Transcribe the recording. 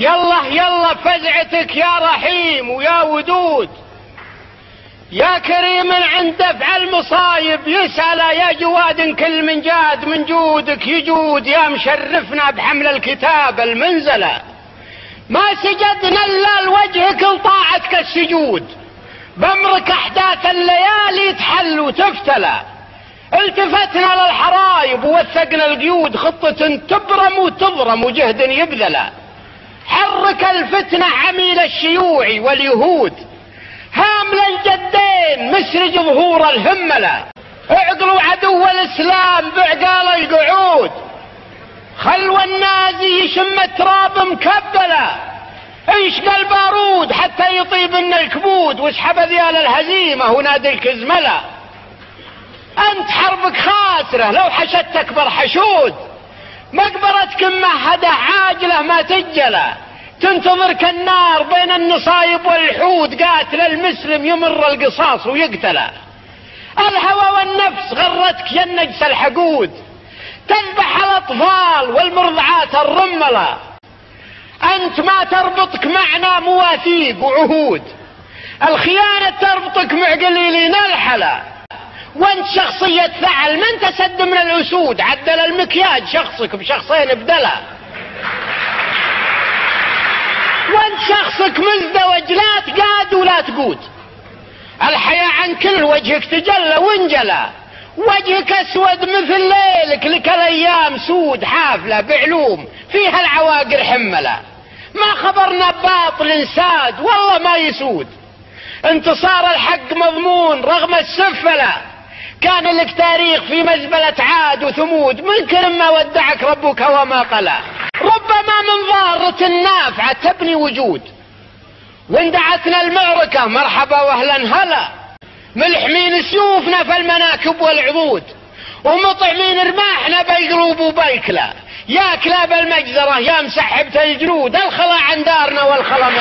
يلا يلا فزعتك يا رحيم ويا ودود، يا كريم عند دفع المصايب يسأل يا جواد كل من جاد من جودك يجود، يا مشرفنا بحمل الكتاب المنزلة ما سجدنا الا لوجهك لطاعتك السجود، بامرك احداث الليالي تحل وتفتلى، التفتنا للحرايب ووثقنا القيود، خطة تبرم وتضرم وجهد يبذل، حرك الفتنة عميل الشيوعي واليهود، هامل الجدين مسرج ظهور الهملة، اعقلوا عدو الاسلام بعقال القعود، خلوا النازي يشم التراب مكبلة، انشق البارود حتى يطيب لنا الكبود، واسحب ذيال الهزيمة ونادي الكزملة، انت حربك خاسرة لو حشدت اكبر حشود، مقبرتك ممهدة عاجلة ما تجلى، تنتظرك النار بين النصايب والحود، قاتل المسلم يمر القصاص ويقتله، الهوى والنفس غرتك يا النجس الحقود، تذبح الاطفال والمرضعات الرملة، انت ما تربطك معنا مواثيق وعهود، الخيانة تربطك مع قليلين الحلا، وانت شخصية ثعل ما انت سد من الاسود، عدل المكياج شخصك بشخصين بدلا، وانت شخصك مزدوج لا تقاد ولا تقود، الحياة عن كل وجهك تجلى وانجلى، وجهك اسود مثل ليلك لك الايام سود حافلة بعلوم فيها العواقر حملة، ما خبرنا باطل ساد والله ما يسود، انتصار الحق مضمون رغم السفلة، كان لك تاريخ في مزبلة عاد وثمود، منكر ما ودعك ربك وما قلى، ربما من ضارة نافعة تبني وجود، واندعتنا المعركة مرحبا واهلا هلا، ملحمين سيوفنا في المناكب والعضود، ومطعمين رماحنا بالقلوب وبالكلى، يا كلاب المجزرة يا مسحبة الجلود، الخلا عن دارنا والخلا من